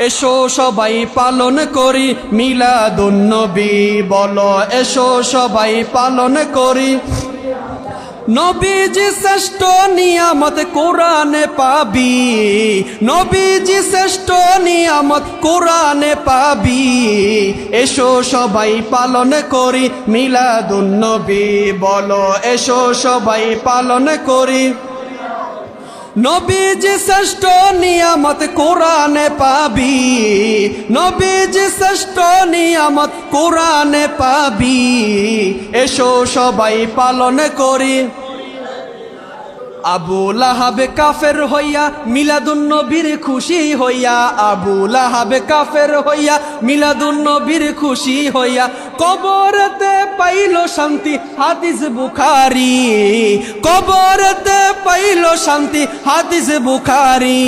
এসো সবাই পালন করি মিলাদুন্নবী, বলো এসো সবাই পালন করি। নবীজি শ্রেষ্ঠ নিয়ামত কোরআনে পাবি, নবীজি শ্রেষ্ঠ নিয়ামত কোরআনে পাবি। এসো সবাই পালন করি মিলাদুন্নবী, বলো এসো সবাই পালন করি। নবীজি শ্রেষ্ঠ নিয়ামত কোরআনে পাবি, নবীজি শ্রেষ্ঠ নিয়ামত কোরআনে পাবি। এসো সবাই পালন করি। আবু লাহাব কাফের হইয়া মিলাদুন্নবীর খুশি হইয়া, আবু লাহাব কাফের হইয়া মিলাদুন্নবীর খুশি হইয়া কবরতে পাইল শান্তি হাদিস বুখারী, কবরতে পাইল শান্তি হাদিস বুখারী।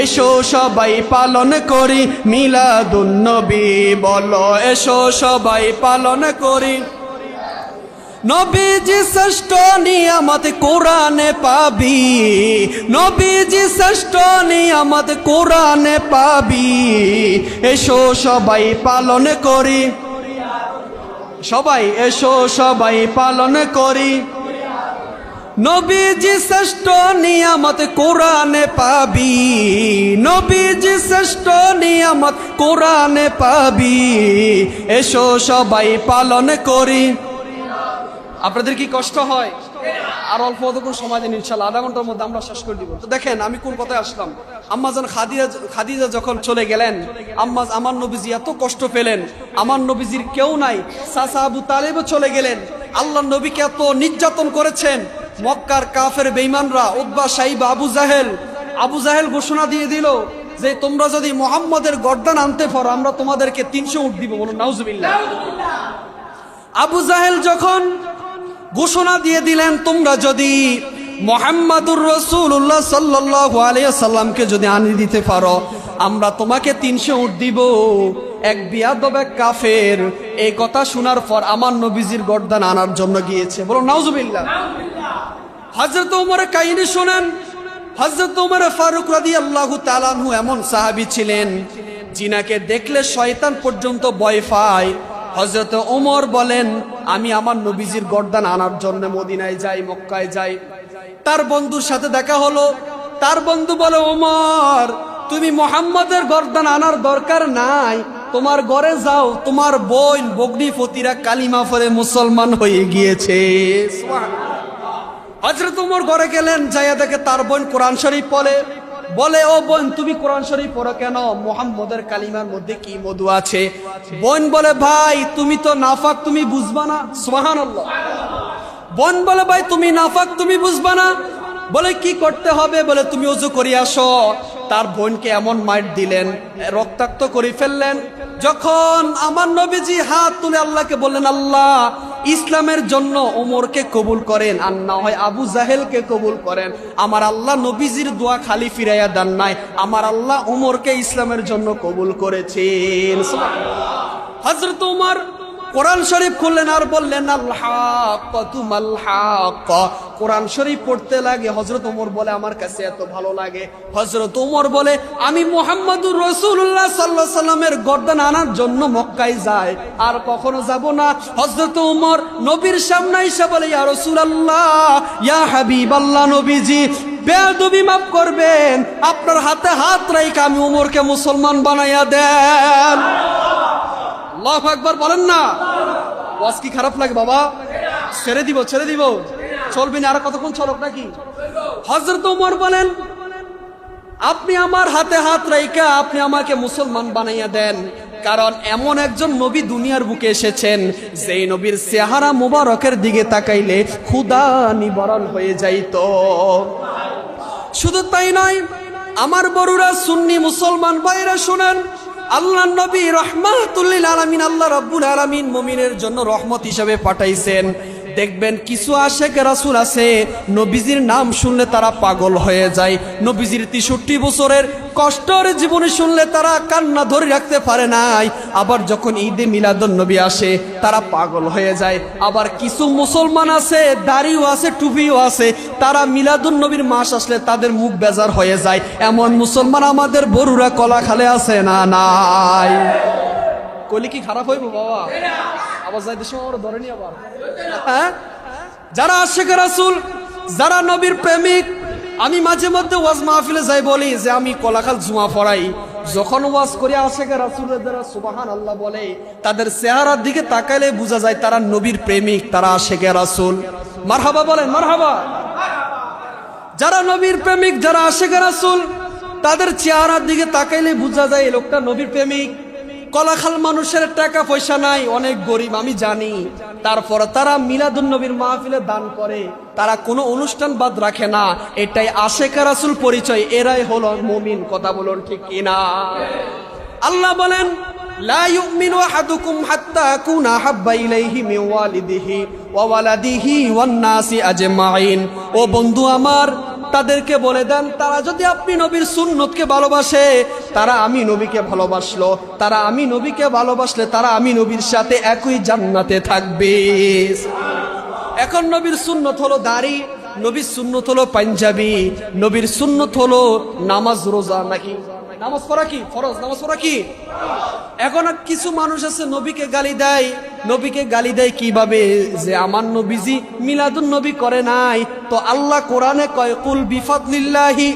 এসো সবাই পালন করি মিলাদুন্নবী, বলো এসো সবাই পালন করি। নবীজি শ্রেষ্ঠ নিয়ামত কোরআনে পাবি, নবীজি শ্রেষ্ঠ নিয়ামত কোরআনে পাবি। এসো সবাই পালন করি, সবাই এসো সবাই পালন করি। নবীজি শ্রেষ্ঠ নিয়ামত কোরআনে পাবি, নবীজি শ্রেষ্ঠ নিয়ামত কোরআনে পাবি। এসো সবাই পালন করি। আপনাদের কি কষ্ট হয়? আর অল্প অতক্ষণ সময় দিন, ইনশাআল্লাহ আধা ঘন্টার মধ্যে আমরা শেষ করে দিব। তো দেখেন আমি কোন কথায় আসলাম। আম্মাজান খাদিজা যখন চলে গেলেন, আমার নবীজি এত কষ্ট পেলেন। আমার নবীজির কেউ নাই, চাচা আবু তালেবও চলে গেলেন। আল্লাহ নবীকে এত নির্যাতন করেছেন। মক্কার কাফের বেঈমানরা, উতবা সাইবা আবু জাহেল ঘোষণা দিয়ে দিল যে তোমরা যদি মুহাম্মদের গর্দান আনতে পারো আমরা তোমাদেরকে 300 উট দিব। বলুন নাউজুবিল্লাহ। আবু জাহেল যখন ঘোষণা দিয়ে দিলেন তোমরা যদি মুহাম্মাদুর রাসূলুল্লাহ সাল্লাল্লাহু আলাইহি সাল্লামকে যদি আনি দিতে পারো আমরা তোমাকে 300 উট দিব। এক বিয়াদব এক কাফের এই কথা শোনার পর আমার নবীজির গর্দান আনার জন্য গিয়েছে। বলুন নাউজুবিল্লাহ। হযরত ওমরের কাহিনী শুনেন। হযরত ওমর ফারুক রাদিয়াল্লাহু তাআলা আনহু এমন সাহাবী ছিলেন যিনাকে দেখলে শয়তান পর্যন্ত ভয় পায়। হযরত ওমর বলেন আমি আমার নবীজির গর্দান আনার জন্য মদিনায় যাই, মক্কায় যাই। তার বন্ধুর সাথে দেখা হলো। তার বন্ধু বলে ওমর তুমি মুহাম্মাদের গর্দান আনার দরকার নাই, তোমার ঘরে যাও, তোমার বোন বগ্নিপতিরা কালিমা পড়ে মুসলমান হয়ে গিয়েছে। হযরত ওমর ঘরে গেলেন, যাইয়া দেখে তার বোন কোরআন শরীফ পড়ে। বলে ও বোন তুমি কোরআন শরীফ পড়ো কেন? মুহাম্মাদের কালিমার মধ্যে কি মধু আছে? বোন বলে ভাই তুমি তো নাফাক, তুমি বুঝবা না। সুবহানাল্লাহ। বোন বলে ভাই তুমি নাফাক, তুমি বুঝবা না। বলে কি করতে হবে? বলে তুমি ওযু করে আসো। তার বোনকে এমন মাইর দিলেন, রক্তাক্ত করে ফেললেন। যখন আমার নবীজি হাত তুলে আল্লাহকে বললেন আল্লাহ ইসলামের জন্য ওমরকে কবুল করেন আর না হয় আবু জাহেলকে কবুল করেন। আমার আল্লাহ নবীজির দোয়া খালি ফিরাইয়া দেন নাই, আমার আল্লাহ ওমরকে ইসলামের জন্য কবুল করেছেন। হযরত ওমর কোরআন শরীফ খুললেন আর বললেন আল হাক্ক তুমাল হাক্ক। কোরআন শরীফ পড়তে লাগে। হযরত ওমর বলে আমার কাছে এত ভালো লাগে। হযরত ওমর বলে আমি মুহাম্মাদুর রাসূলুল্লাহ সাল্লাল্লাহু আলাইহি সাল্লামের গর্দান আনার জন্য মক্কায় যাই, আর কখনো যাব না। হযরত ওমর নবীর সামনে এসে বলে ইয়া রাসূলুল্লাহ, ইয়া হাবিবাল্লাহ, নবীজি বেয়াদবি মাফ করবেন, আপনার হাতে হাত রাইখা আমি ওমরকে মুসলমান বানাইয়া দেন। আল্লাহু আকবার বলেন না। ওয়াজ কি খারাপ লাগে বাবা? ছেড়ে দিব চলবে না, আর কতক্ষণ চলক নাকি? হযরত ওমর বলেন আপনি আমার হাতে হাত রাইখা আপনি আমাকে মুসলমান বানাইয়া দেন, কারণ এমন একজন নবী দুনিয়ার বুকে এসেছেন যেই নবীর চেহারা মুবারকের দিকে তাকাইলে ক্ষুধা নিবারণ হয়ে যাইত। শুধু তাই নয়, আমার বড়রা সুন্নি মুসলমান ভাইরা শুনেন, আল্লাহ নবী রহমাতুল লিল আলামিন, আল্লাহ রাব্বুল আলামিন মুমিনের জন্য রহমত হিসেবে পাঠাইছেন। দেখবেন কিছু আশেক রাসূল আছে নবীজির নাম শুনলে তারা পাগল হয়ে যায়, নবীজির 63 বছরের কষ্টের জীবনী শুনলে তারা কান্না ধরে রাখতে পারে নাই। আবার যখন ঈদে মিলাদুন নবী আসে তারা পাগল হয়ে যায়। আবার কিছু মুসলমান আছে, দাড়িও আছে, টুপিও আছে, তারা মিলাদুন নবীর মাস আসলে তাদের মুখ বেজার হয়ে যায়। এমন মুসলমান আমাদের বড়ুরা কলাখালে আছে না নাই? কলি কি খারাপ হইব বাবা? আবার যাইতে সময় ধরেনি আবার। হ্যাঁ, যারা আশেক রাসূল, যারা নবীর প্রেমিক, আমি মাঝে মধ্যে ওয়াজ মাহফিলে যাই বলি যে আমি কলাখাল জুমা পড়াই, যখন ওয়াজ করে আশেক রাসূলের দ্বারা সুবহানাল্লাহ বলে তাদের চেহারার দিকে তাকাইলে বোঝা যায় তারা নবীর প্রেমিক, তারা আশেক রাসূল। মারহাবা বলেন, মারহাবা। যারা নবীর প্রেমিক, যারা আশেক রাসূল, তাদের চেহারার দিকে তাকাইলে বোঝা যায় এই লোকটা নবীর প্রেমিক। কলাখাল মানুষের টাকা পয়সা নাই, অনেক গরিব আমি জানি, তারপর তারা মিলাদুন নবীর মাহফিলে দান করে, তারা কোনো অনুষ্ঠান বাদ রাখে না। এটাই আশেক রাসূল পরিচয়, এরাই হলো মুমিন। কথা বলুন ঠিক কিনা? আল্লাহ বলেন লা ইউমিনু আহাদুকুম হাত্তা আকুনা হাব্বা ইলাইহি মিন ওয়ালিদিহি ওয়া ওয়ালাদিহি ওয়ান নাসি আজমাইন। ও বন্ধু আমার, তাদেরকে বলে দেন তারা যদি আপনি নবীর সুন্নতকে ভালোবাসে, তারা আমি নবীকে ভালোবাসলো, তারা আমি নবীকে ভালোবাসলে তারা আমি নবীর সাথে একই জান্নাতে থাকবে। এখন নবীর সুন্নত হলো দাড়ি, নবীর সুন্নত হলো পাঞ্জাবি, নবীর সুন্নত হলো নামাজ রোজা। নাকি নামাজ পড়া কি ফরজ? নামাজ পড়া কি? এখন কিছু মানুষ আছে নবীকে গালি দেয়। নবীকে গালি দেয় কিভাবে? যে আমার নবীজি মিলাদুন নবী করে নাই। তো আল্লাহ কোরআনে কয় কুল বিফাদলিল্লাহি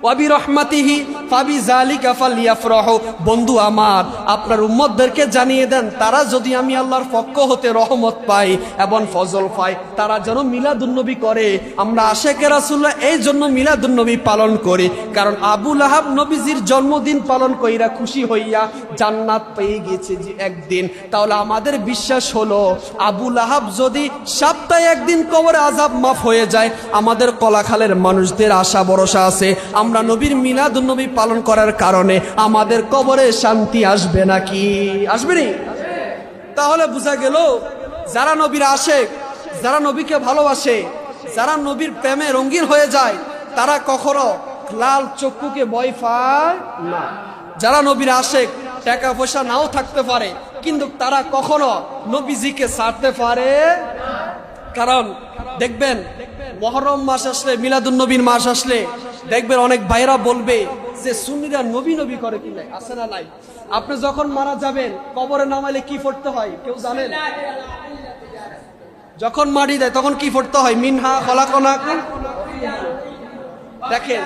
ওয়া বিরহমাতিহি ফাবিযালিকা ফালইফরাহু। বন্ধু আমার, আপনার উম্মতদেরকে জানিয়ে দেন তারা যদি আমি আল্লাহর পক্ষ হতে রহমত পাই এবং ফজল পাই, তারা যেন মিলাদুন নবী করে। আমরা আশেকে রাসূলুল্লাহ এই জন্য মিলাদুন নবী পালন করি, কারণ আবু লাহাব নবীজির জন্মদিন পালন কইরা খুশি হইয়া জান্নাত পেয়ে গেছে যে একদিন। তাহলে আমাদের বিশ্বাস হলো আবু লাহাব যদি সপ্তাহে একদিন কবরে আযাব মাফ হয়ে যায়, আমাদের কলাখালের মানুষদের আশা ভরসা আছে আমরা নবীর মিলাদুন নবী পালন করার কারণে আমাদের কবরে শান্তি আসবে নাকি? আসবে নি? তাহলে বোঝা গেল যারা নবীর আশেক, যারা নবীকে ভালোবাসে, যারা নবীর প্রেমে রঙিন হয়ে যায়, তারা কখনো লাল চক্ষুকে ভয় পায় না। যারা নবীর আশেক, টাকা পয়সা নাও থাকতে পারে, কিন্তু তারা কখনো নবীজিকে ছাড়তে পারে। কারণ দেখবেন মুহররম মাস আসলে, মিলাদুন নবীর মাস আসলে দেখবেন অনেক ভাইরা বলবে যে সুন্নিরা নবী নবী করে কি নাই? আছে না নাই? আপনি যখন মারা যাবেন কবরে নামাইলে কি পড়তে হয় কেউ জানেন? যখন মাটি দেয় তখন কি পড়তে হয়? মিনহা খলাকনাকুম। দেখেন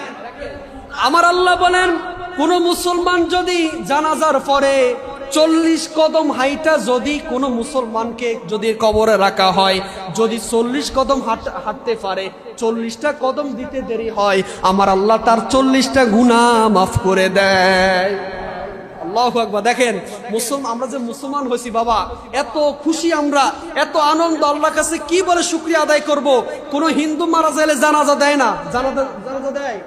আমার আল্লাহ বলেন কোন মুসলমান যদি জানাজার পরে 40 কদম হাইটা যদি কোনো মুসলমানকে যদি কবরে রাখা হয়, যদি 40 কদম হাঁটতে পারে, 40টা কদম দিতে দেরি হয়, আমার আল্লাহ তার 40টা গুনাহ মাফ করে দেয়। আল্লাহু আকবার। দেখেন আমরা যে মুসলমান হয়েছি বাবা, এত খুশি আমরা, এত আনন্দ, আল্লাহর কাছে কি বলে শুকরিয়া আদায় করব। কোন হিন্দু মারা গেলে জানাজা দেয় না, জানাজা দেয়?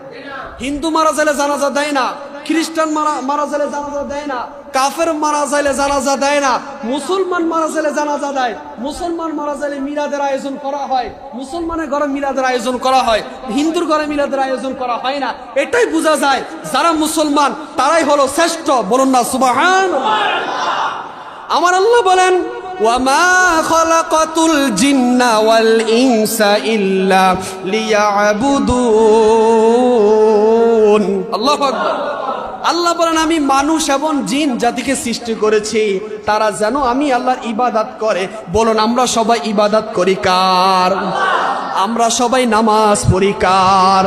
হিন্দু মারা গেলে জানাজা দেয় না, খ্রিস্টান মারা গেলে জানাজা দেয় না, কাফের মারা গেলে জানাজা দেয় না, মুসলমান মারা গেলে জানাজা দেয়। মুসলমান মারা গেলে মিলাদের আয়োজন করা হয়, মুসলমানের ঘরে মিলাদের আয়োজন করা হয়, হিন্দুর ঘরে মিলাদের আয়োজন করা হয় না। এটাই বোঝা যায় যারা মুসলমান তারাই হলো শ্রেষ্ঠ। বলুন না সুবহানাল্লাহ। আমার আল্লাহ বলেন ওয়ামা খালাকাতুল জিন্না ওয়াল ইনসা ইল্লা লিয়াবুদুন। আল্লাহু আকবার। আল্লাহ বলেন আমি মানুষ এবং জিন জাতিকে সৃষ্টি করেছি তারা যেন আমি আল্লাহর ইবাদত করে। বলুন আমরা সবাই ইবাদত করি কার? আমরা সবাই নামাজ পড়ি কার?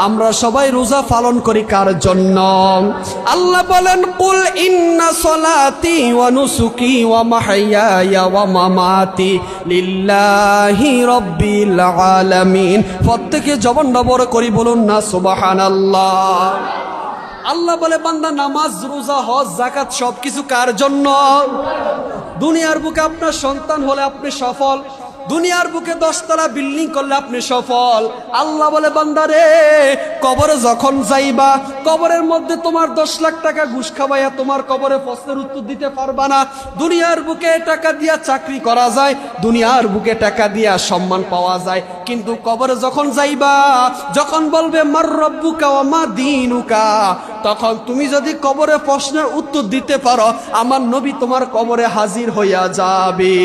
আমরা সবাই রোজা পালন করি কার জন্য? আল্লাহ বলেন কুল ইন্না সলাতি ওয়া নুসুকি ওয়া মাহইয়ায়া ওয়া মামাতি লিল্লাহি রাব্বিল আলামিন। প্রত্যেকে জবানটা বড় করি বলুন না সুবহানাল্লাহ। আল্লাহ বলে বান্দা নামাজ রোজা হজ যাকাত সবকিছু কার জন্য? দুনিয়ার বুকে আপনার সন্তান হলে আপনি সফল, দুনিয়ার বুকে 10 তলা বিল্ডিং করলে আপনি সফল। আল্লাহ বলে বান্দারে, কবরে যখন যাইবা, কবরের মধ্যে তোমার 10 লাখ টাকা ঘুষ খাওয়াইয়া তোমার কবরে প্রশ্নের উত্তর দিতে পারবা না। দুনিয়ার বুকে টাকা দিয়া চাকরি করা যায়, দুনিয়ার বুকে টাকা দিয়া সম্মান পাওয়া যায়, কিন্তু কবরে যখন যাইবা, যখন বলবে মার রব্বুকা ওয়া মা দীনুকা, তখন তুমি যদি কবরে প্রশ্নের উত্তর দিতে পারো, আমার নবী তোমার কবরে হাজির হইয়া যাবে।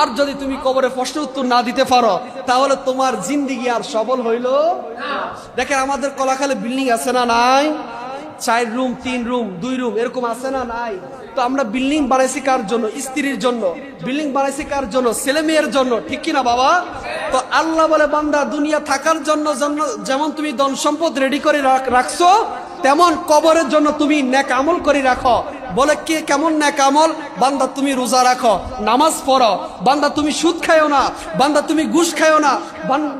আর যদি তুমি কবরে প্রশ্নের উত্তর না দিতে পারো, তাহলে তোমার জিন্দেগি আর সফল হইল না। দেখেন আমাদের কলাখালে বিল্ডিং আছে না নাই? 4 রুম 3 রুম 2 রুম এরকম আছে না নাই? তো আমরা বিল্ডিং বানাইছি কার জন্য? স্ত্রীর জন্য। বিল্ডিং বানাইছি কার জন্য? ছেলে মেয়ের জন্য, ঠিক কিনা বাবা? তো আল্লাহ বলে বান্দা, দুনিয়া থাকার জন্য যেমন তুমি ধন সম্পদ রেডি করে রাখছো, তেমন কবরের জন্য তুমি নেক আমল করে রাখো। বলে কি কেমন নেক আমল? বান্দা তুমি রোজা রাখো, নামাজ পড়ো, বান্দা তুমি সুদ খাইও না, বান্দা তুমি ঘুষ খাইও না,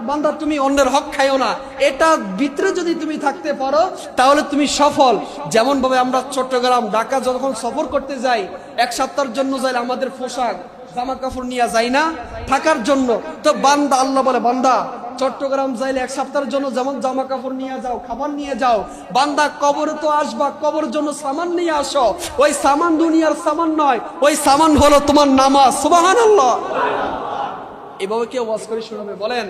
বান্দা তুমি অন্যের হক খাইও না। এটা ভিতরে যদি তুমি থাকতে পারো, তাহলে তুমি সফল। যেমন ভাবে আমরা চট্টগ্রাম ঢাকা যখন সফর করতে যাই, 1 সপ্তাহের জন্য যাই, আমাদের পোশাক জামা কাপড় নিয়ে যাই না থাকার জন্য। তো বান্দা, আল্লাহ বলে বান্দা, চট্টগ্রাম যাইলে 1 সপ্তাহের জন্য যেমন জামা কাপড় নিয়ে যাও, খাবার নিয়ে যাও, বান্দা কবরে তো আসবা, কবরের জন্য সামান নিয়ে আসো। ওই সামান দুনিয়ার সামান নয়, ওই সামান হলো তোমার নামাজ। সুবহানাল্লাহ। এভাবে কেউ ওয়াজ করে শোনাবে? বলেন,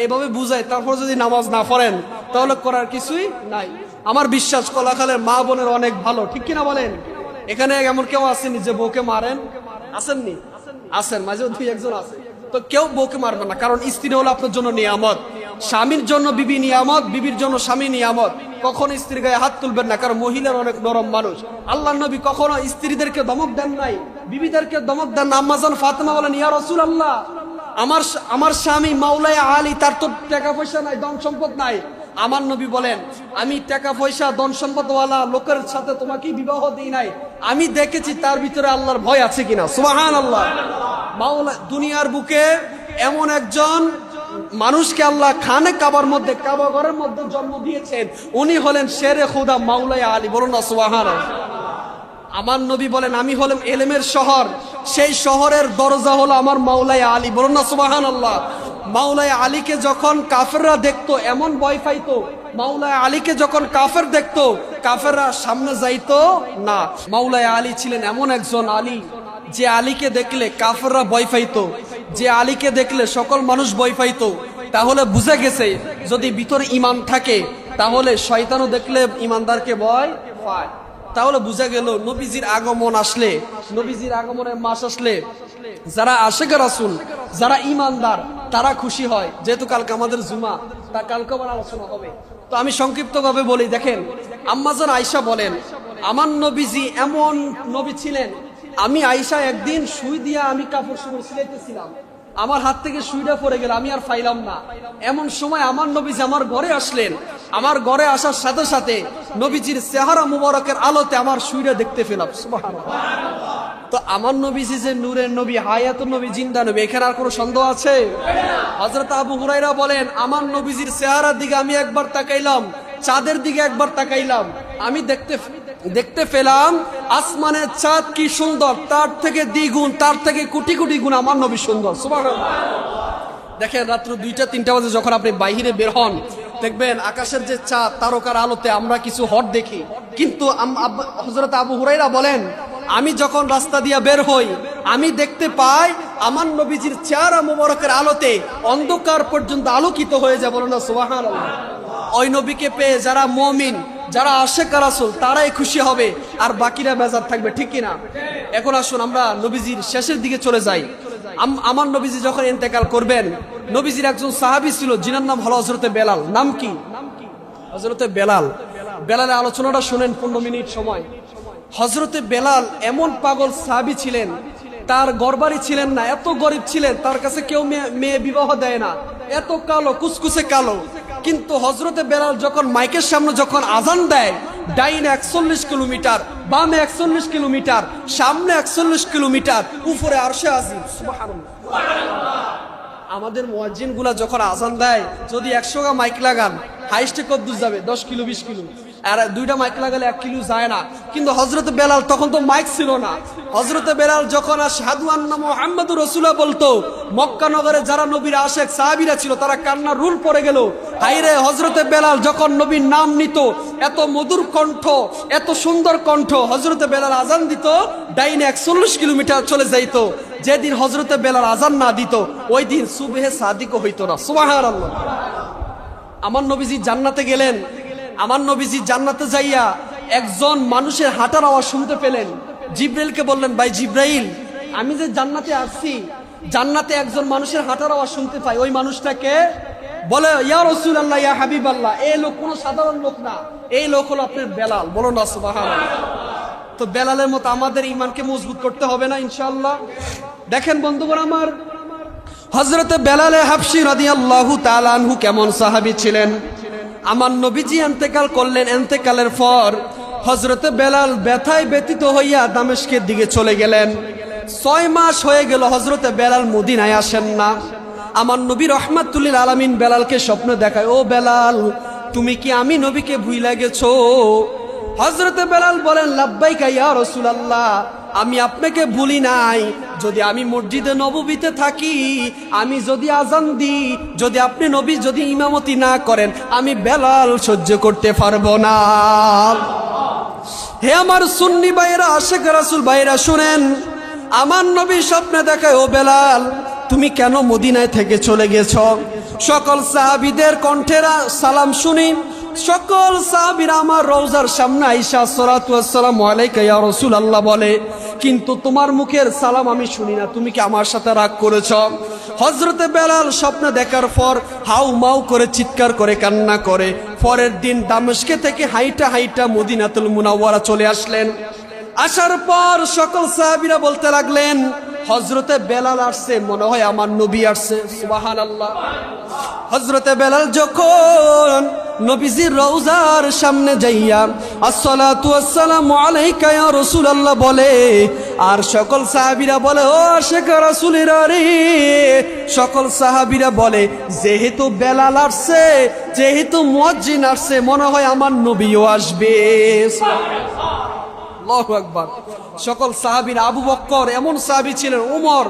এইভাবে বুঝায়, তারপর যদি নামাজ না পড়েন, তাহলে করার কিছুই নাই। আমার বিশ্বাস কলাখালের মা বোনের অনেক ভালো, ঠিক কিনা বলেন? এখানে এমন কেউ আসেনি যে বউকে মারেন? আসেননি? আছেন, মাঝে 2-1 আছে। তো কেউ বউকে মারবে না, কারণ স্ত্রী হলো আপনার জন্য নিয়ামত। স্বামীর জন্য বিবি নিয়ামত, বিবির জন্য স্বামী নিয়ামত। কখনো স্ত্রীর গায়ে হাত তুলবেন না, কারণ মহিলার অনেক নরম মানুষ। আল্লাহর নবী কখনো স্ত্রীদেরকে দমক দেন নাই, বিবিদেরকে দমক দেন না। আম্মা জান ফাতেমা বলেন, ইয়া রাসূলুল্লাহ, আমার স্বামী মাওলায়ে আলী, তার তো টাকা পয়সা নাই, ধন সম্পদ নাই। আমার নবী বলেন, আমি টাকা পয়সা ধন সম্পদওয়ালা লোকের সাথে তোমাকে বিবাহ দিই নাই, আমি দেখেছি তার ভিতরে আল্লাহর ভয় আছে কিনা। সুবহানাল্লাহ। মাওলা দুনিয়ার বুকে এমন একজন মানুষকে আল্লাহ খানে কাবার মধ্যে, কাবা ঘরের মধ্যে জন্ম দিয়েছেন, উনি হলেন শেরে খুদা মাওলায়ে আলী। বলুন না সুবহানাল্লাহ। আমার নবী বলেন, আমি হলাম এলেমের শহর, সেই শহরের দরজা হলো আমার মাওলায়ে আলী। বলুন না সুবহানাল্লাহ। মাওলায়ে আলীকে যখন কাফেররা দেখতো, এমন ভয় পাইতো। মাওলায়ে আলীকে যখন কাফের দেখতো, কাফেররা সামনে যাইতো না। মাওলায়ে আলী ছিলেন এমন একজন আলী, যে আলীকে দেখলে কাফেররা ভয় পাইতো, যে আলীকে দেখলে সকল মানুষ ভয় পাইতো। তাহলে বুঝে গেছে, যদি ভিতরে ঈমান থাকে, তাহলে শয়তানও দেখলে ঈমানদারকে ভয় পায়। তাহলে বুঝা গেল, নবীজির আগমন আসলে, নবীজির আগমনের মাস আসলে যারা আশিক রাসূল, যারা ঈমানদার, তারা খুশি হয়। যেহেতু কালকে আমাদের জুমা, তা কালকে আবার আলোচনা হবে। তো আমি সংক্ষিপ্ত ভাবে বলি। দেখেন, আম্মা জান আয়েশা বলেন, আমার নবীজি এমন নবী ছিলেন, আমি আয়েশা একদিন সুই দিয়া আমি কাপড় চোপড় সিলাইতেছিলাম, আমার হাত থেকে সুইটা পড়ে গেল, আমি আর পাইলাম না। এমন সময় আমার নবীজি আমার ঘরে আসলেন। আমার ঘরে আসার সাথে সাথে নবীজির চেহারা মুবারকের আলোতে আমার সুইটা দেখতে পেলাম। সুবহানাল্লাহ। তো আমার নবীজি যে নূরের নবী, হায়াতুন নবী, জিন্দা নবী, এখানে আর কোনো সন্দেহ আছে? হযরত আবু হুরায়রা বলেন, আমার নবীজির চেহারার দিকে আমি একবার তাকাইলাম, চাঁদের দিকে একবার তাকাইলাম, আমি দেখতে পেলাম আসমানের চাঁদ কি সুন্দর, তার থেকে দ্বিগুণ, তার থেকে কোটি কোটি গুণ আমার নবী সুন্দর। সুবহানাল্লাহ। দেখেন, রাত্র 2টা-3টা বাজে যখন আপনি বাইরে বের হন, দেখবেন আকাশের যে চাঁদ, তারকার আলোতে আমরা কিছু হট দেখি। কিন্তু হযরত আবু হুরায়রা বলেন, আমি যখন রাস্তা দিয়ে বের হই, আমি দেখতে পাই আমার নবীজির চেহারা মুবারকের আলোতে অন্ধকার পর্যন্ত আলোকিত হয়ে যায়। বলেন না সুবহানাল্লাহ। ওই নবীকে পেয়ে যারা মুমিন, যারা আশিক রাসূল, তারাই খুশি হবে, আর বাকিরা বেজার থাকবে, ঠিক কিনা? এখন আসুন আমরা নবীজির শেষের দিকে চলে যাই। আমার নবীজি যখন ইন্তেকাল করবেন, নবীজির একজন সাহাবী ছিল, যিনার নাম হলো হযরতে বেলাল। নাম কি? হযরতে বেলাল। বেলালের আলোচনাটা শুনেন 15 মিনিট সময়। হযরতে বেলাল এমন পাগল সাহাবী ছিলেন, তার ঘরবাড়ি ছিলেন না, এত গরিব ছিলেন, তার কাছে কেউ মেয়ে বিবাহ দেয় না, এত কালো, কুচকুচে কালো। কিন্তু হযরতে বেলাল যখন মাইকের সামনে যখন আজান দেয়, ডাইনে 41 কিলোমিটার, বামে 41 কিলোমিটার, সামনে 41 কিলোমিটার, উপরে আরশে আজিম। সুবহানাল্লাহ। আমাদের মুয়াজ্জিন গুলা যখন আজান দেয়, যদি 100 গা মাইক লাগান, হাইস্টে কত দূর যাবে? 10 কিলো 20 কিলো। আর 2টা মাইক লাগালে 1 কিলো যায় না। কিন্তু হযরত বেলাল তখন তো মাইক ছিল না। হযরত বেলাল যখন আশহাদু আন্না মুহাম্মাদুর রাসূলুল্লাহ বলতো, মক্কা নগরে যারা নবীর আশিক সাহাবীরা ছিল তারা কান্নার রুল পড়ে গেল। হায়রে, হযরত বেলাল যখন নবীর নাম নিত, এত মধুর কণ্ঠ, এত সুন্দর কণ্ঠ, হযরত বেলাল আজান দিত, ডাইনে 140 কিলোমিটার চলে যাইত। যেদিন হযরত বেলাল আজান না দিত ওই দিন সুবহে সাদিকও হইতো না। সুবহানাল্লাহ। আমার নবীজি জান্নাতে গেলেন, আমার নবীজি জান্নাতে যাইয়া একজন মানুষের হাঁটার আওয়াজ শুনতে পেলেন। জিব্রাইলকে বললেন, ভাই জিব্রাইল, আমি যে জান্নাতে আসছি, জান্নাতে একজন মানুষের হাঁটার আওয়াজ শুনতে পাই, ওই মানুষটাকে বলে, ইয়া রাসূলুল্লাহ, ইয়া হাবিবাল্লাহ, এই লোক কোনো সাধারণ লোক না, এই লোক হলো আপনার বেলাল। বলো না সুবহানাল্লাহ। তো বেলালের মতো আমাদের ঈমানকে মজবুত করতে হবে না ইনশাআল্লাহ। দেখেন বন্ধুগণ আমার, হযরত বেলাল হাবশী রাদিয়াল্লাহু তাআলা আনহু কেমন সাহাবী ছিলেন। আমার নবীজি ইন্তেকাল করলেন, ইন্তেকালের পর হযরত বেলাল ব্যথায় ব্যথিত হইয়া দামেস্কের দিকে চলে গেলেন। 6 মাস হয়ে গেল হযরত বেলাল মদিনায় আসেন না। আমার নবী রাহমাতুল লিল আলামিন বেলালকে স্বপ্ন দেখায়, ও বেলাল, তুমি কি আমি নবীকে ভুইলা গেছো? হযরত বেলাল বলেন, লাব্বাইকা ইয়া রাসূলুল্লাহ, আমি আপনাকে ভুলি নাই। যদি আমি মসজিদে নববীতে থাকি, আমি যদি আজান দিই, যদি আপনি নবী যদি ইমামতি না করেন, আমি বেলাল সহ্য করতে পারবো না। হে আমার সুন্নি ভাইরা, আশিক রাসূল ভাইরা, শুনেন, আমার নবী স্বপ্নে দেখায়, ও বেলাল, তুমি কেন মদিনায় থেকে চলে গেছ? সকল সাহাবীদের কণ্ঠেরা সালাম শুনি, সকল সাহাবীরা আমার রওজার সামনে আয়েশা সালাতু ওয়াসসালামু আলাইকা ইয়া রাসূলুল্লাহ বলে, কিন্তু তোমার মুখের সালাম আমি শুনি না, তুমি কি আমার সাথে রাগ করেছ? হযরতে বেলাল স্বপ্ন দেখার পর হাউ মাউ করে চিৎকার করে কান্না করে পরের দিন দামেস্কে থেকে হাইটা হাইটা মদিনাতুল মুনাওয়ারা চলে আসলেন। আসার পর সকল সাহাবীরা বলতে লাগলেন, হযরতে বেলাল আসছে, মনে হয় আমার নবী আসছে। সুবহানাল্লাহ। হযরতে বেলাল যখন নবীজির রওজার সামনে যাইয়া আসসালাতু ওয়াসসালামু আলাইকা ইয়া রাসূলুল্লাহ বলে, আর সকল সাহাবীরা বলে, ও আশিক রাসূলেরা রে, সকল সাহাবীরা বলে, যেহেতু বেলাল আসছে, যেহেতু মুয়াজ্জিন আসছে, মনে হয় আমার নবীও আসবে। আল্লাহু আকবার। সকল সাহাবীরা, আবু বকর এমন সাহাবী ছিলেন, উমর,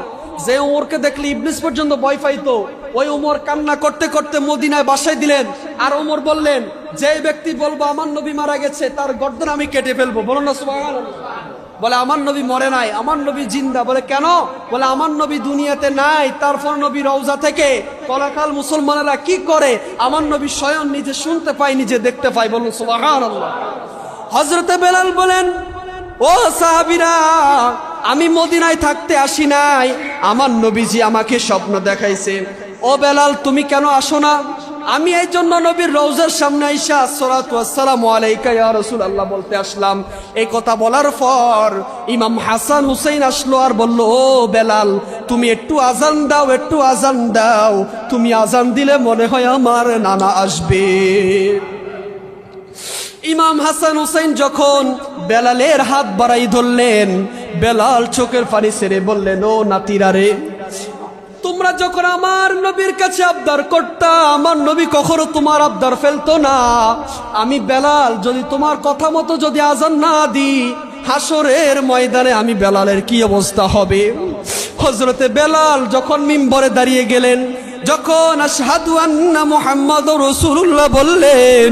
যে উমরকে দেখলে ইবলিস পর্যন্ত ভয় পাইতো, ওই উমর কান্না করতে করতে মদিনায় বাসায় দিলেন। আর উমর বললেন, যে ব্যক্তি বলবো আমার নবী মারা গেছে, তার গর্দন আমি কেটে ফেলবো। বলো না সুবহানাল্লাহ। বলে, আমার নবী মরে নাই, আমার নবী জিন্দা। বলে, কেন? বলে, আমার নবী দুনিয়াতে নাই, তারপর নবী রওজা থেকে কলাকাল মুসলমানেরা কি করে আমার নবী স্বয়ং নিজে শুনতে পাই, নিজে দেখতে পাই। বলুন সুবহানাল্লাহ। হযরতে বেলাল বলেন, ও সাহাবীরা, আমি মদিনায় থাকতে আসি নাই, আমার নবীজি আমাকে স্বপ্ন দেখাইছে। ও বেলাল, তুমি কেন আসো না? আমি এই জন্য নবীর রওজার সামনে আইসা আসসালাতু ওয়াসসালামু আলাইকা ইয়া রাসূলুল্লাহ বলতে আসলাম। এই কথা বলার পর ইমাম হাসান হুসাইন আসলো আর বলল, ও বেলাল, তুমি একটু আজান দাও, একটু আজান দাও, তুমি আজান দিলে মনে হয় আমার নানা আসবে। ইমাম হাসান হুসাইন যখন বেলালের হাত বাড়াই ধরলেন, বেলাল চোখের পানি ছেড়ে বললেন, ও নাতিরা রে, তোমরা যখন আমার নবীর কাছে আবদার করতা, আমার নবী কখনো তোমার আবদার ফেলতো না। আমি বেলাল যদি তোমার কথা মতো যদি আজান না দিই, হাসরের ময়দানে আমি বেলালের কি অবস্থা হবে? হযরতে বেলাল যখন মিম্বরে দাঁড়িয়ে গেলেন, যখন আশহাদু আন্না মুহাম্মাদুর রাসূলুল্লাহ বললেন,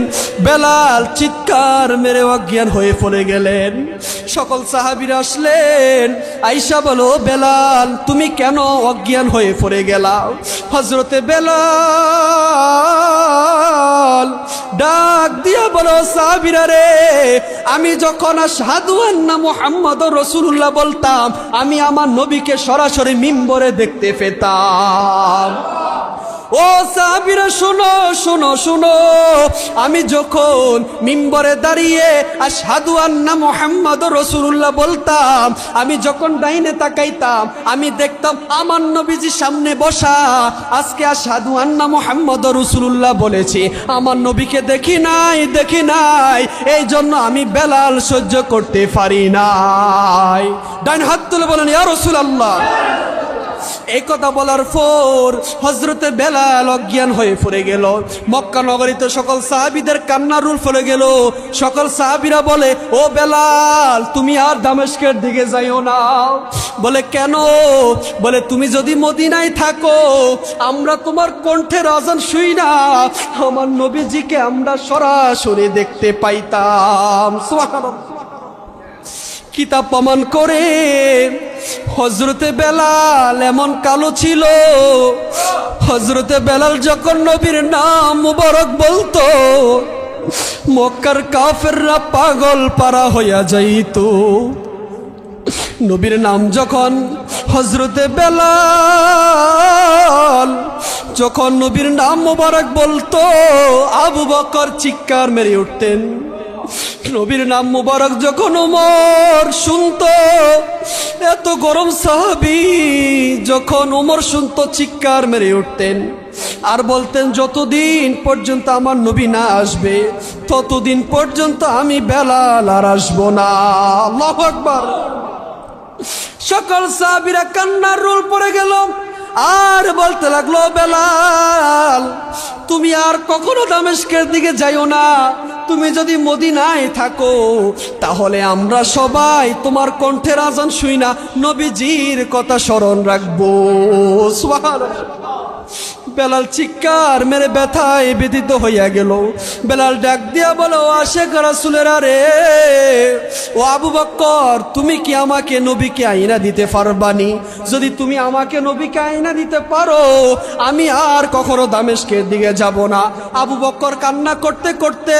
বেলাল চিৎকার মেরে অজ্ঞান হয়ে পড়ে গেলেন। সকল সাহাবীরা আসলেন, আয়েশা বলো, বেলাল তুমি কেন অজ্ঞান হয়ে পড়ে গেলা? হযরতে বেলাল ডাক দিয়া বলো, সাহাবীরা রে, আমি যখন আশহাদু আন্না মুহাম্মাদুর রাসূলুল্লাহ বলতাম, আমি আমার নবীকে সরাসরি মিম্বরে দেখতে পেতাম। ও সাহাবীরা, শুনো শুনো শুনো, আমি যখন মিম্বরে দাঁড়িয়ে আশহাদু আন্না মুহাম্মাদুর রাসূলুল্লাহ বলতাম, আমি যখন ডাইনে তাকাইতাম, আমি দেখতাম আমার নবীজি সামনে বসা। আজকে আশহাদু আন্না মুহাম্মাদুর রাসূলুল্লাহ বলেছি, আমার নবীকে দেখি নাই, দেখি নাই, এই জন্য আমি বেলাল সহ্য করতে পারি নাই। ডাইন হাত তুলে বলেন, ইয়া রাসূলুল্লাহ। এই কথা বলার পর হযরতে বেলাল অজ্ঞান হয়ে পড়ে গেল। মক্কা নগরীতে সকল সাহাবীদের কান্নার রোল পড়ে গেল। সকল সাহাবীরা বলে, ও বেলাল তুমি আর দামেস্কের দিকে যাইও না। বলে কেন? বলে তুমি যদি মদিনায় থাকো আমরা তোমার কণ্ঠের আজান শুই না, আমার নবীজিকে আমরা সরাসরি দেখতে পাইতাম। সুবহানাল্লাহ। কিতাব প্রমাণ করে হযরতে বেলাল এমন কালো ছিল, হযরতে বেলাল যখন নবীর নাম মুবারক বলতো মক্কার কাফেররা পাগল পারা হইয়া যাইত। নবীর নাম যখন হযরতে বেলাল যখন নবীর নাম মুবারক বলতো আবু বকর চিৎকার মেরে উঠতেন। নবীর নাম মুবারক যখন ওমর শুনতো, এত গরম সাহাবী যখন ওমর শুনতো চিৎকার মেরে উঠতেন আর বলতেন যতদিন পর্যন্ত আমার নবী না আসবে ততদিন পর্যন্ত আমি বেলাল আর আসবো না। আল্লাহু আকবার। সকল সাহাবীরা কান্নার রোল পড়ে গেল আর বলতে লাগলো, বেলাল তুমি আর কখনো দামেস্কের দিকে যাইও না, তুমি যদি মদিনায় থাকো তাহলে আমরা সবাই তোমার কণ্ঠের আজান শুই না, নবীজির কথা স্মরণ রাখবো। সুবহানাল্লাহ। বেলাল চিৎকার মেরে ব্যথায় ব্যথিত হইয়া গেল। বেলাল ডাক দিয়া বলো, আশেক রাসূলেরা রে, ও আবু বকর তুমি কি আমাকে নবীকে আইনা দিতে পারবানি? যদি তুমি আমাকে নবীকে আইনা দিতে পারো আমি আর কখনো দামেস্কের দিকে যাব না। আবু বকর কান্না করতে করতে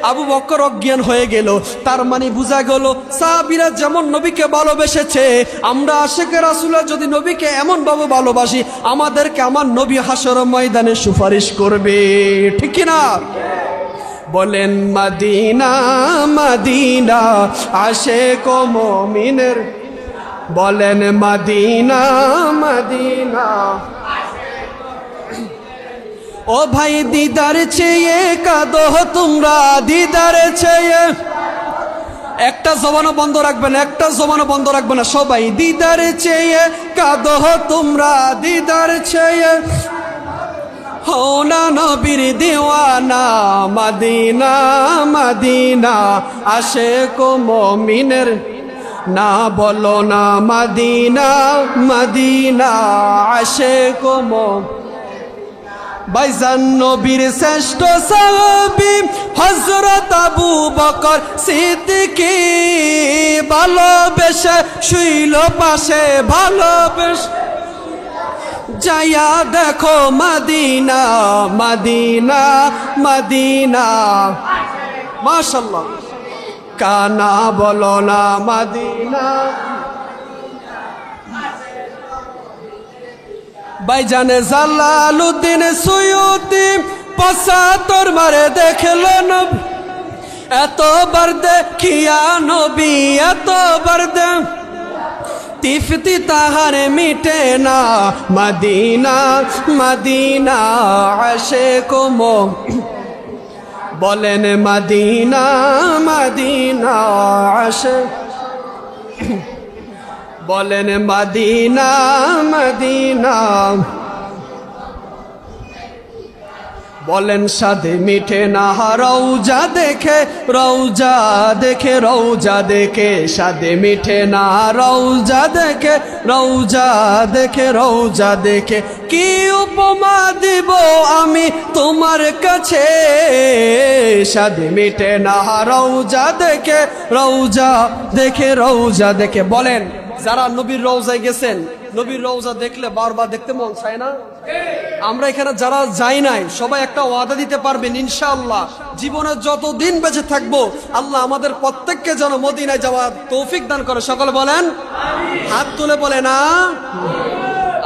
আবু বকর অজ্ঞান হয়ে গেল। তার মানে বোঝা গেল সাহাবীরা যেমন নবীকে ভালোবেসেছে আমরা আশেক রাসূলরা যদি নবীকে এমন ভাবে ভালোবাসি আমাদেরকে আমার নবী হাসর ময়দানে সুপারিশ করবে, ঠিক কি না? বলেন মদিনা মদিনা আশেক মুমিনের, বলেন মদিনা মদিনা। ও ভাই দিদার চেয়ে কাঁদো তোমরা, দিদার চেয়ে। একটা জবানও বন্ধ রাখবেন, একটা জবানও বন্ধ রাখবে না, সবাই দিদার চেয়ে কাঁদো তোমরা, দিদার চেয়ে হও না নবীর দিওয়ানা। মদিনা মদিনা আশেক মুমিনের, না বলো না মদিনা মদিনা আশেক মুমিনের। ভাইজান নবীর শ্রেষ্ঠ সাহাবী হযরত আবু বকর সিদ্দিকী ভালোবেসে শুইল পাশে, ভালোবেসে যাইয়া দেখো মদিনা মদিনা মদিনা। মাশাআল্লাহ। কানা বলো না মদিনা। ভাইজানে জালালউদ্দিন সুয়ুতি ৭৫ বারে দেখলো নবী, এতবার দেখিয়া নবী এতবার তিফতি তাহারে মিটে না। মদিনা মদিনা আশেক বলেন মদিনা মদিনা আশেক, বলেন মদিনা মদিনা। বলেন সাদে মিঠে না রওজা দেখে, রওজা দেখে, রওজা দেখে সাদে মিঠে না রওজা দেখে, রওজা দেখে, রওজা দেখে। কি উপমা দিব আমি তোমার কাছে, সাদে মিঠে না রওজা দেখে, রওজা দেখে, রওজা দেখে। বলেন যারা নবীর রওজায় গেছেন নবীর রওজা দেখলে বারবার দেখতে মন চায় না? আমরা এখানে যারা যাই নাই সবাই একটা ওয়াদা দিতে পারবেন ইনশাআল্লাহ জীবনে যতদিন বেঁচে থাকবো আল্লাহ আমাদের প্রত্যেককে যেন মদিনায় যাওয়ার তৌফিক দান করে। সকলে বলেন আমিন। হাত তুলে বলেন আমিন।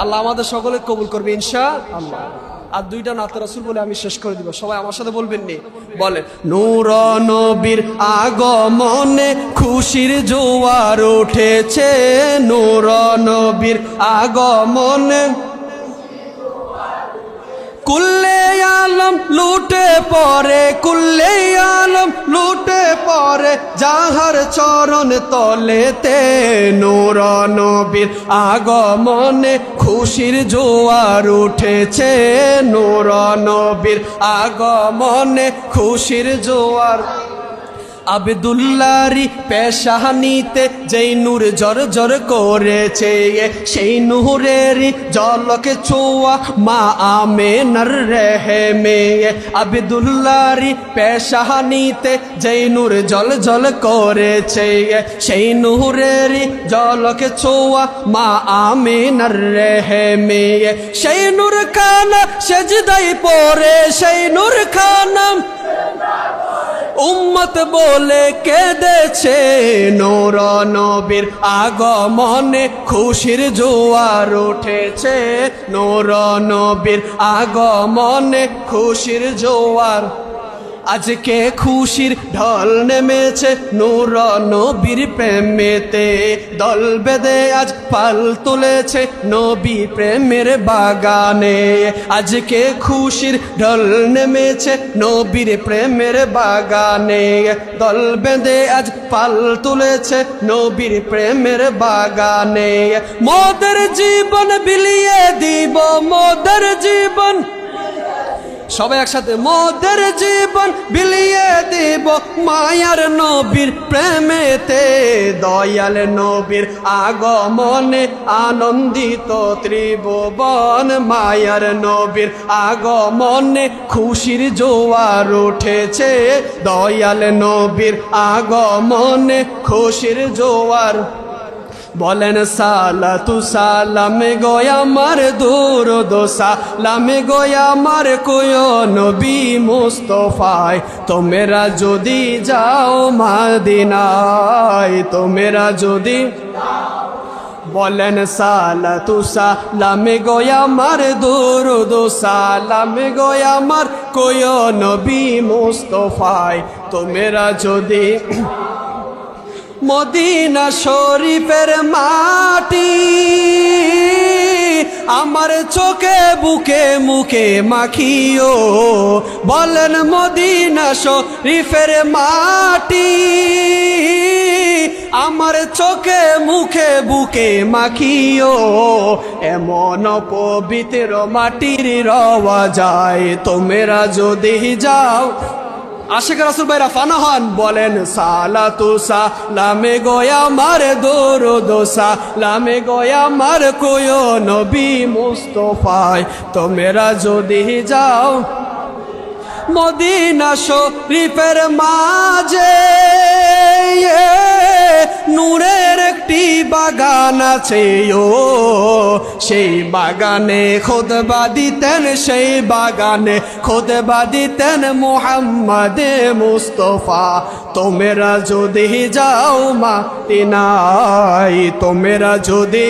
আল্লাহ আমাদের সকলে কবুল করবে ইনশাআল্লাহ। আর দুইটা নাত রাসূল বলে আমি শেষ করে দিব, সবাই আমার সাথে বলবেন নি? বলে নূর নবীর আগমনে খুশির জোয়ার উঠেছে, নূর নবীর আগমনে কুল্লে আলম লুটে পরে, কুল্লে আলম লুটে পরে, যাহার চরণ তলেতে নূর নবীর আগমনে খুশির জোয়ার উঠেছে, নূর নবীর আগমনে খুশির জোয়ার। আব্দুল্লাহরি পেশানিতে যেই নূর জর করেছে, সেই নূরেরই জলকে ছোঁয়া মা আমেনার রেহেমে। আব্দুল্লাহরি পেশানিতে যেই নূর জল করেছে, সেই নূরেরই জলকে ছোঁয়া মা আমেনার রেহেমে। সেই নূর খানা সেজদাই পড়ে, সেই নূর খানা উম্মত বলে কেঁদেছে, নূর নবীর আগমনে খুশির জোয়ার উঠেছে, নূর নবীর আগমনে খুশির জোয়ার। আজকে খুশির ঢল নেমেছে নূর নবীর প্রেমেতে, দল বেঁধে আজ পাল তুলেছে নবী প্রেমের বাগানে। আজকে খুশির ঢল নেমেছে নবীর প্রেমের বাগানে, দল বেঁধে আজ পাল তুলেছে নবীর প্রেমের বাগানে। মোদের জীবন বিলিয়ে দিব, মোদের জীবন, সবাই একসাথে, মোদের জীবন বিলিয়ে দিব মায়ার নবীর প্রেমেতে, দয়াল নবীর আগমনে আনন্দিত ত্রিভুবন। মায়ার নবীর আগমনে খুশির জোয়ার উঠেছে, দয়াল নবীর আগমনে খুশির জোয়ার। বলেন সালাতু সালামে গোয়া আমার দুরুদ সালামে গোয়া আমার কোয় নবী মুস্তফায়। তোমরা যদি যাও মদিনায়, তোমরা যদি, বলেন সালাতু সালামে গোয়া আমার দুরুদ সালামে গোয়া আমার কোয় নবী মুস্তফায়। তোমরা যদি মদিনা শরীফের মাটি আমার চোখে বুকে মুখে মাখিও, বলেন মদিনা শরীফের মাটি আমার চোখে মুখে বুকে মাখিও। এমন পবিত্র মাটির রওয়া যায়, তোমরা যদি যাও। আশিক রাসূল ভাইরা ফানা হন, বলেন সালাতু সালামে গোয়া আমার দুরুদ সালামে গোয়া আমার কোয় নবী মুস্তফায়। তোমরা যদি যাও মদিনা শরীফের মাঝে, নূরের একটি বাগান আছে ও, সেই বাগানে খুতবা দিতেন, সেই বাগানে খুতবা দিতেন মুহাম্মদে মুস্তফা। তোমরা যদি যাও মদিনায়, তোমরা যদি,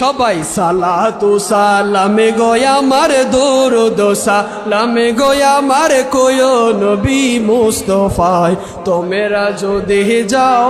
সবাই সালাতু সালামে গোয়া আমার দুরুদ সালামে গোয়া আমার কোয় নবী মুস্তফায়। তোমরা যদি যাও